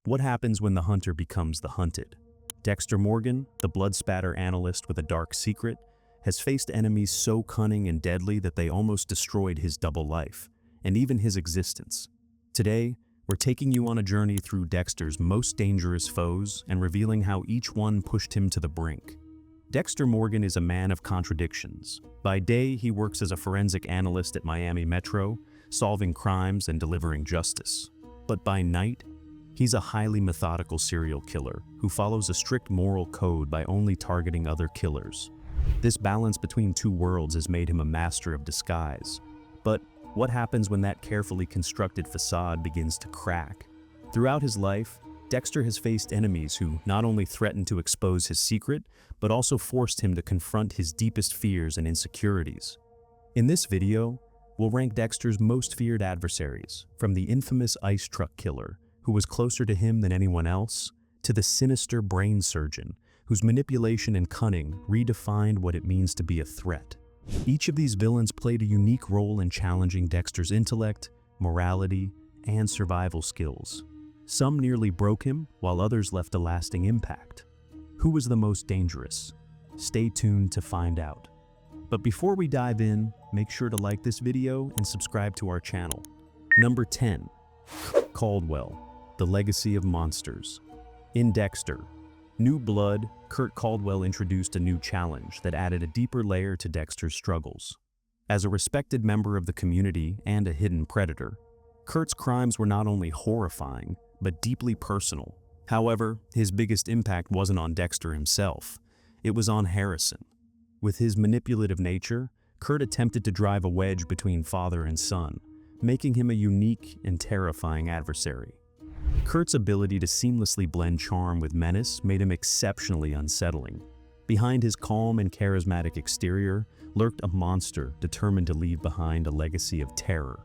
What happens when the hunter becomes the hunted? Dexter Morgan, the blood-spatter analyst with a dark secret, has faced enemies so cunning and deadly that they almost destroyed his double life, and even his existence. Today, we're taking you on a journey through Dexter's most dangerous foes and revealing how each one pushed him to the brink. Dexter Morgan is a man of contradictions. By day, he works as a forensic analyst at Miami Metro, solving crimes and delivering justice. But by night, he's a highly methodical serial killer who follows a strict moral code by only targeting other killers. This balance between two worlds has made him a master of disguise. But what happens when that carefully constructed facade begins to crack? Throughout his life, Dexter has faced enemies who not only threatened to expose his secret, but also forced him to confront his deepest fears and insecurities. In this video, we'll rank Dexter's most feared adversaries, from the infamous ice truck killer, who was closer to him than anyone else, to the sinister brain surgeon, whose manipulation and cunning redefined what it means to be a threat. Each of these villains played a unique role in challenging Dexter's intellect, morality, and survival skills. Some nearly broke him, while others left a lasting impact. Who was the most dangerous? Stay tuned to find out. But before we dive in, make sure to like this video and subscribe to our channel. Number 10. Caldwell, the legacy of monsters. In Dexter, New Blood, Kurt Caldwell introduced a new challenge that added a deeper layer to Dexter's struggles. As a respected member of the community and a hidden predator, Kurt's crimes were not only horrifying, but deeply personal. However, his biggest impact wasn't on Dexter himself. It was on Harrison. With his manipulative nature, Kurt attempted to drive a wedge between father and son, making him a unique and terrifying adversary. Kurt's ability to seamlessly blend charm with menace made him exceptionally unsettling. Behind his calm and charismatic exterior lurked a monster determined to leave behind a legacy of terror.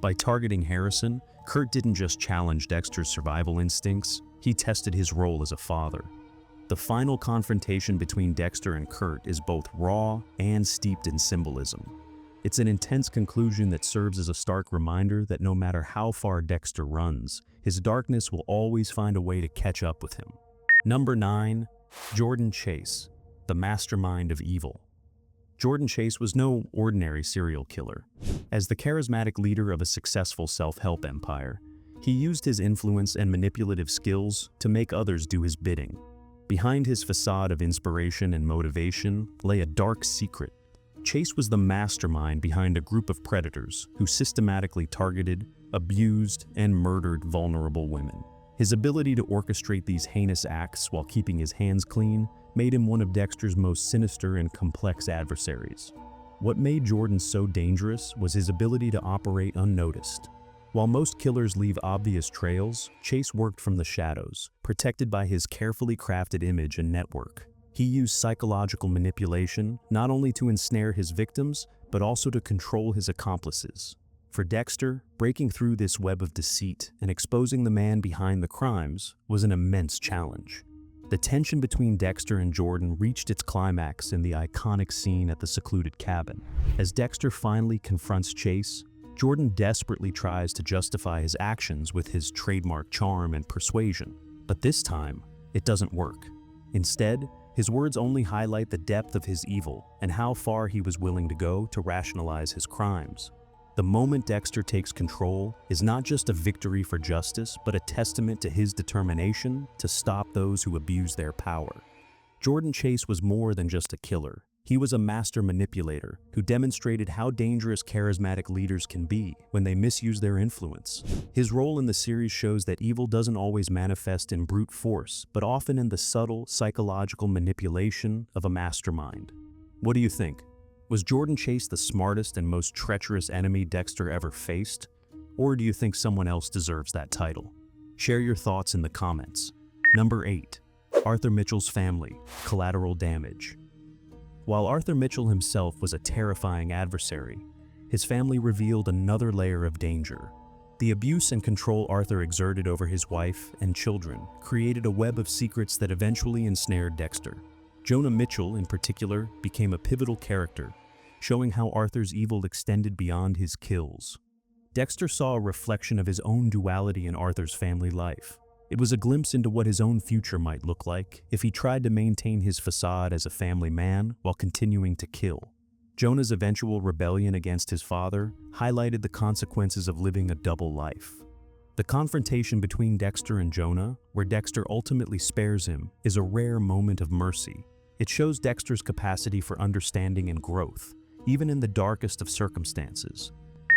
By targeting Harrison, Kurt didn't just challenge Dexter's survival instincts, he tested his role as a father. The final confrontation between Dexter and Kurt is both raw and steeped in symbolism. It's an intense conclusion that serves as a stark reminder that no matter how far Dexter runs, his darkness will always find a way to catch up with him. Number 9. Jordan Chase, the mastermind of evil. Jordan Chase was no ordinary serial killer. As the charismatic leader of a successful self-help empire, he used his influence and manipulative skills to make others do his bidding. Behind his facade of inspiration and motivation lay a dark secret. Chase was the mastermind behind a group of predators who systematically targeted, abused, and murdered vulnerable women. His ability to orchestrate these heinous acts while keeping his hands clean made him one of Dexter's most sinister and complex adversaries. What made Jordan so dangerous was his ability to operate unnoticed. While most killers leave obvious trails, Chase worked from the shadows, protected by his carefully crafted image and network. He used psychological manipulation not only to ensnare his victims, but also to control his accomplices. For Dexter, breaking through this web of deceit and exposing the man behind the crimes was an immense challenge. The tension between Dexter and Jordan reached its climax in the iconic scene at the secluded cabin. As Dexter finally confronts Chase, Jordan desperately tries to justify his actions with his trademark charm and persuasion. But this time, it doesn't work. Instead, his words only highlight the depth of his evil and how far he was willing to go to rationalize his crimes. The moment Dexter takes control is not just a victory for justice, but a testament to his determination to stop those who abuse their power. Jordan Chase was more than just a killer. He was a master manipulator who demonstrated how dangerous charismatic leaders can be when they misuse their influence. His role in the series shows that evil doesn't always manifest in brute force, but often in the subtle, psychological manipulation of a mastermind. What do you think? Was Jordan Chase the smartest and most treacherous enemy Dexter ever faced? Or do you think someone else deserves that title? Share your thoughts in the comments. Number 8. Arthur Mitchell's family, collateral damage. While Arthur Mitchell himself was a terrifying adversary, his family revealed another layer of danger. The abuse and control Arthur exerted over his wife and children created a web of secrets that eventually ensnared Dexter. Jonah Mitchell, in particular, became a pivotal character, showing how Arthur's evil extended beyond his kills. Dexter saw a reflection of his own duality in Arthur's family life. It was a glimpse into what his own future might look like if he tried to maintain his facade as a family man while continuing to kill. Jonah's eventual rebellion against his father highlighted the consequences of living a double life. The confrontation between Dexter and Jonah, where Dexter ultimately spares him, is a rare moment of mercy. It shows Dexter's capacity for understanding and growth, even in the darkest of circumstances.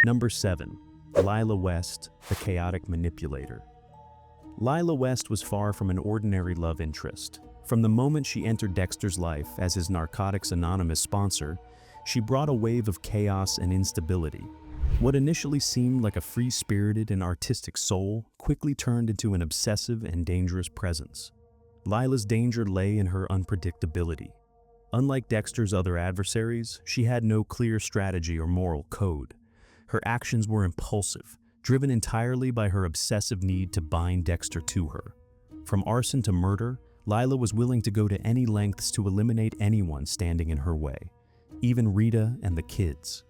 Number 7. Lila West, the chaotic manipulator. Lila West was far from an ordinary love interest. From the moment she entered Dexter's life as his Narcotics Anonymous sponsor, she brought a wave of chaos and instability. What initially seemed like a free-spirited and artistic soul quickly turned into an obsessive and dangerous presence. Lila's danger lay in her unpredictability. Unlike Dexter's other adversaries, she had no clear strategy or moral code. Her actions were impulsive, driven entirely by her obsessive need to bind Dexter to her. From arson to murder, Lila was willing to go to any lengths to eliminate anyone standing in her way, even Rita and the kids.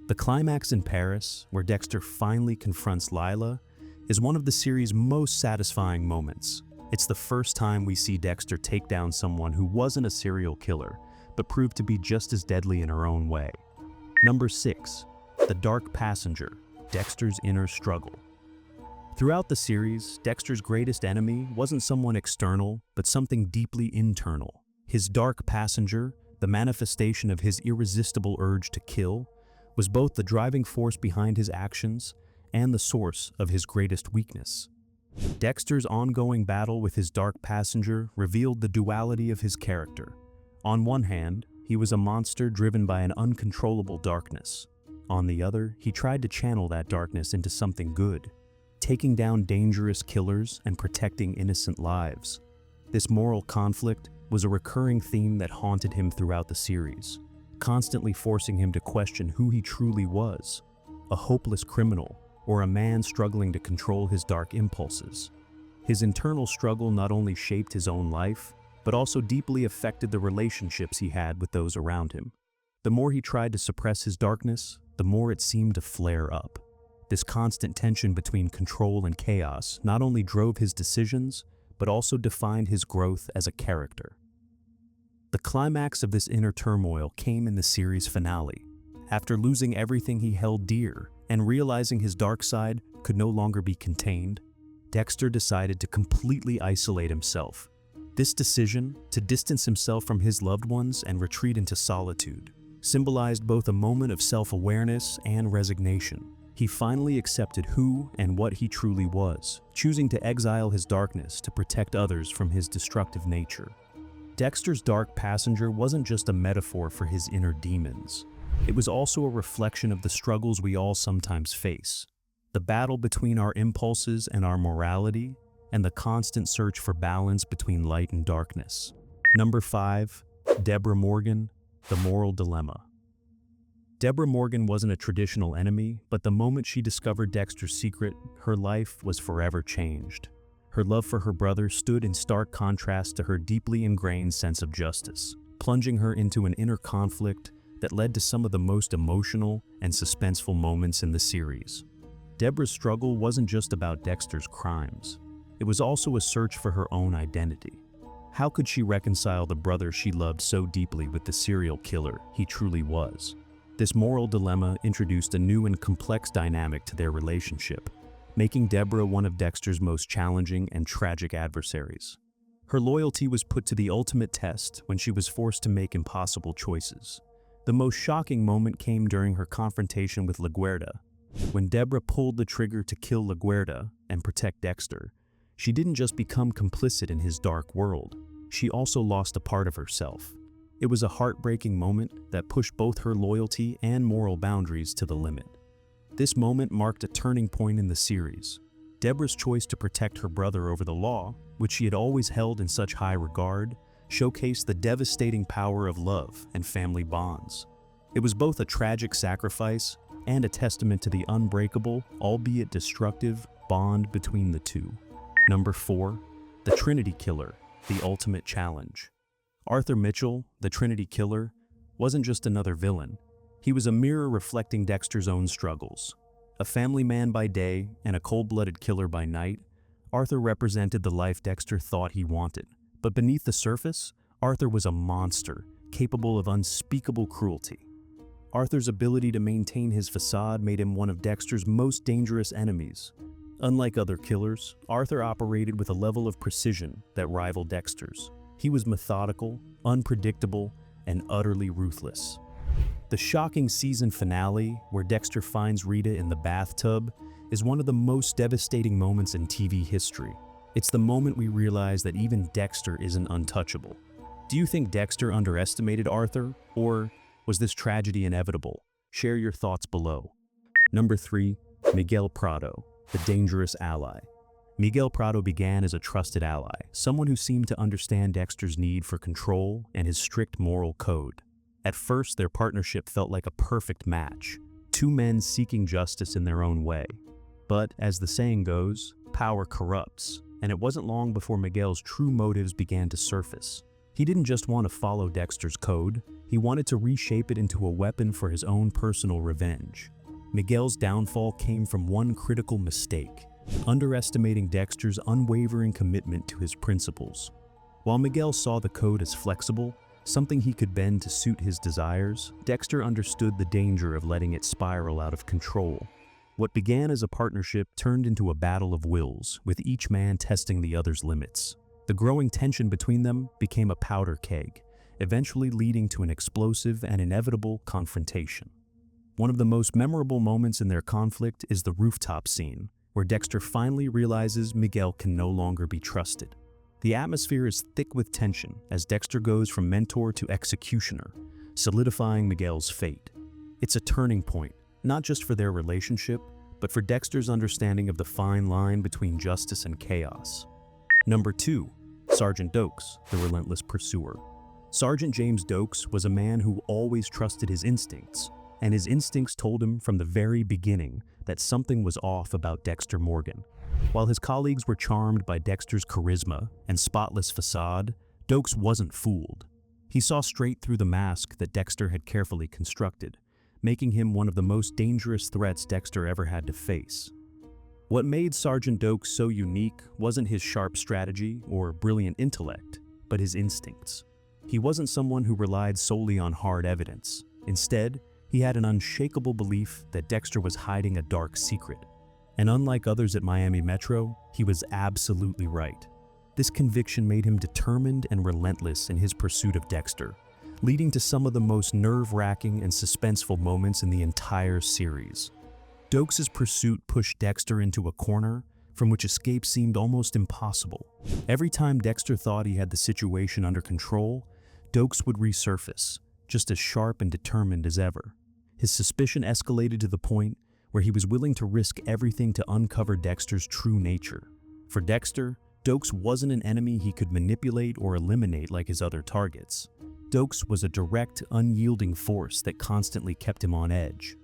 The climax in Paris, where Dexter finally confronts Lila, is one of the series' most satisfying moments. It's the first time we see Dexter take down someone who wasn't a serial killer, but proved to be just as deadly in her own way. Number 6. The Dark Passenger, Dexter's inner struggle. Throughout the series, Dexter's greatest enemy wasn't someone external, but something deeply internal. His dark passenger, the manifestation of his irresistible urge to kill, was both the driving force behind his actions and the source of his greatest weakness. Dexter's ongoing battle with his dark passenger revealed the duality of his character. On one hand, he was a monster driven by an uncontrollable darkness. On the other, he tried to channel that darkness into something good, taking down dangerous killers and protecting innocent lives. This moral conflict was a recurring theme that haunted him throughout the series, constantly forcing him to question who he truly was, a hopeless criminal or a man struggling to control his dark impulses. His internal struggle not only shaped his own life, but also deeply affected the relationships he had with those around him. The more he tried to suppress his darkness, the more it seemed to flare up. This constant tension between control and chaos not only drove his decisions, but also defined his growth as a character. The climax of this inner turmoil came in the series finale. After losing everything he held dear and realizing his dark side could no longer be contained, Dexter decided to completely isolate himself. This decision, to distance himself from his loved ones and retreat into solitude, symbolized both a moment of self-awareness and resignation. He finally accepted who and what he truly was, choosing to exile his darkness to protect others from his destructive nature. Dexter's dark passenger wasn't just a metaphor for his inner demons. It was also a reflection of the struggles we all sometimes face. The battle between our impulses and our morality, and the constant search for balance between light and darkness. Number 5. Dexter Morgan, the moral dilemma. Dexter Morgan wasn't a traditional enemy, but the moment she discovered Dexter's secret, her life was forever changed. Her love for her brother stood in stark contrast to her deeply ingrained sense of justice, plunging her into an inner conflict that led to some of the most emotional and suspenseful moments in the series. Deborah's struggle wasn't just about Dexter's crimes. It was also a search for her own identity. How could she reconcile the brother she loved so deeply with the serial killer he truly was? This moral dilemma introduced a new and complex dynamic to their relationship, making Deborah one of Dexter's most challenging and tragic adversaries. Her loyalty was put to the ultimate test when she was forced to make impossible choices. The most shocking moment came during her confrontation with LaGuerta. When Deborah pulled the trigger to kill LaGuerta and protect Dexter, she didn't just become complicit in his dark world, she also lost a part of herself. It was a heartbreaking moment that pushed both her loyalty and moral boundaries to the limit. This moment marked a turning point in the series. Deborah's choice to protect her brother over the law, which she had always held in such high regard, showcased the devastating power of love and family bonds. It was both a tragic sacrifice and a testament to the unbreakable, albeit destructive, bond between the two. Number 4. The Trinity Killer, the ultimate challenge. Arthur Mitchell, the Trinity Killer, wasn't just another villain. He was a mirror reflecting Dexter's own struggles. A family man by day and a cold-blooded killer by night, Arthur represented the life Dexter thought he wanted. But beneath the surface, Arthur was a monster, capable of unspeakable cruelty. Arthur's ability to maintain his facade made him one of Dexter's most dangerous enemies. Unlike other killers, Arthur operated with a level of precision that rivaled Dexter's. He was methodical, unpredictable, and utterly ruthless. The shocking season finale, where Dexter finds Rita in the bathtub, is one of the most devastating moments in TV history. It's the moment we realize that even Dexter isn't untouchable. Do you think Dexter underestimated Arthur, or was this tragedy inevitable? Share your thoughts below. Number 3. Miguel Prado, the dangerous ally. Miguel Prado began as a trusted ally, someone who seemed to understand Dexter's need for control and his strict moral code. At first, their partnership felt like a perfect match, two men seeking justice in their own way. But, as the saying goes, power corrupts, and it wasn't long before Miguel's true motives began to surface. He didn't just want to follow Dexter's code, he wanted to reshape it into a weapon for his own personal revenge. Miguel's downfall came from one critical mistake: underestimating Dexter's unwavering commitment to his principles. While Miguel saw the code as flexible, something he could bend to suit his desires, Dexter understood the danger of letting it spiral out of control. What began as a partnership turned into a battle of wills, with each man testing the other's limits. The growing tension between them became a powder keg, eventually leading to an explosive and inevitable confrontation. One of the most memorable moments in their conflict is the rooftop scene, where Dexter finally realizes Miguel can no longer be trusted. The atmosphere is thick with tension as Dexter goes from mentor to executioner, solidifying Miguel's fate. It's a turning point, not just for their relationship, but for Dexter's understanding of the fine line between justice and chaos. Number 2. Sergeant Dokes, the relentless pursuer. Sergeant James Dokes was a man who always trusted his instincts, and his instincts told him from the very beginning that something was off about Dexter Morgan. While his colleagues were charmed by Dexter's charisma and spotless facade, Dokes wasn't fooled. He saw straight through the mask that Dexter had carefully constructed, making him one of the most dangerous threats Dexter ever had to face. What made Sergeant Dokes so unique wasn't his sharp strategy or brilliant intellect, but his instincts. He wasn't someone who relied solely on hard evidence. Instead, he had an unshakable belief that Dexter was hiding a dark secret. And unlike others at Miami Metro, he was absolutely right. This conviction made him determined and relentless in his pursuit of Dexter, leading to some of the most nerve-wracking and suspenseful moments in the entire series. Dokes' pursuit pushed Dexter into a corner from which escape seemed almost impossible. Every time Dexter thought he had the situation under control, Dokes would resurface, just as sharp and determined as ever. His suspicion escalated to the point where he was willing to risk everything to uncover Dexter's true nature. For Dexter, Dokes wasn't an enemy he could manipulate or eliminate like his other targets. Dokes was a direct, unyielding force that constantly kept him on edge.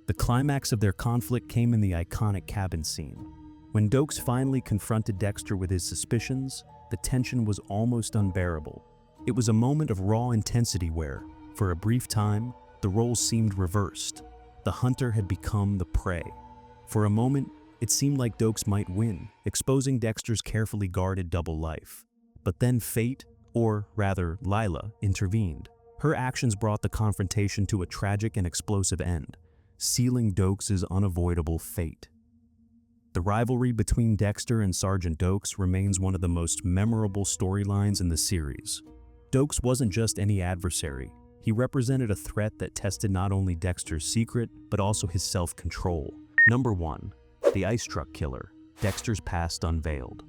The climax of their conflict came in the iconic cabin scene. When Dokes finally confronted Dexter with his suspicions, the tension was almost unbearable. It was a moment of raw intensity where, for a brief time, the roles seemed reversed. The hunter had become the prey. For a moment, it seemed like Dokes might win, exposing Dexter's carefully guarded double life. But then fate, or rather Lila, intervened. Her actions brought the confrontation to a tragic and explosive end, sealing Dokes' unavoidable fate. The rivalry between Dexter and Sergeant Dokes remains one of the most memorable storylines in the series. Dokes wasn't just any adversary. He represented a threat that tested not only Dexter's secret, but also his self-control. Number 1. The Ice Truck Killer, Dexter's Past Unveiled.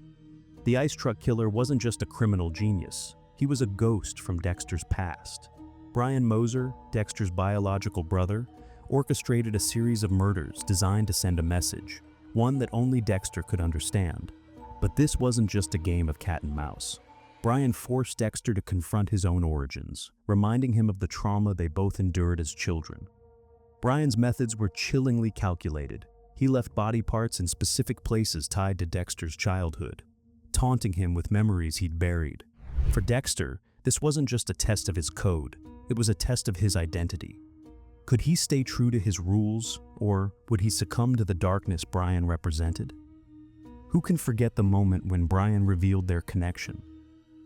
The Ice Truck Killer wasn't just a criminal genius. He was a ghost from Dexter's past. Brian Moser, Dexter's biological brother, orchestrated a series of murders designed to send a message, one that only Dexter could understand. But this wasn't just a game of cat and mouse. Brian forced Dexter to confront his own origins, reminding him of the trauma they both endured as children. Brian's methods were chillingly calculated. He left body parts in specific places tied to Dexter's childhood, taunting him with memories he'd buried. For Dexter, this wasn't just a test of his code, it was a test of his identity. Could he stay true to his rules, or would he succumb to the darkness Brian represented? Who can forget the moment when Brian revealed their connection?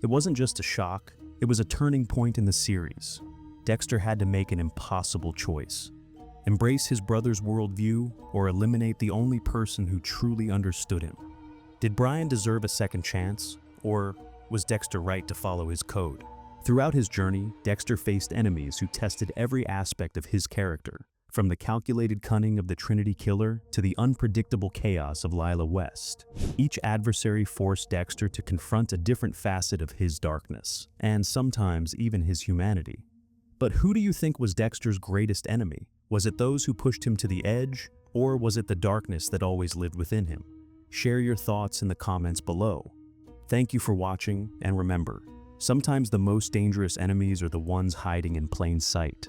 It wasn't just a shock, it was a turning point in the series. Dexter had to make an impossible choice. Embrace his brother's worldview or eliminate the only person who truly understood him. Did Brian deserve a second chance, or was Dexter right to follow his code? Throughout his journey, Dexter faced enemies who tested every aspect of his character, from the calculated cunning of the Trinity Killer to the unpredictable chaos of Lila West. Each adversary forced Dexter to confront a different facet of his darkness, and sometimes even his humanity. But who do you think was Dexter's greatest enemy? Was it those who pushed him to the edge, or was it the darkness that always lived within him? Share your thoughts in the comments below. Thank you for watching, and remember, sometimes the most dangerous enemies are the ones hiding in plain sight.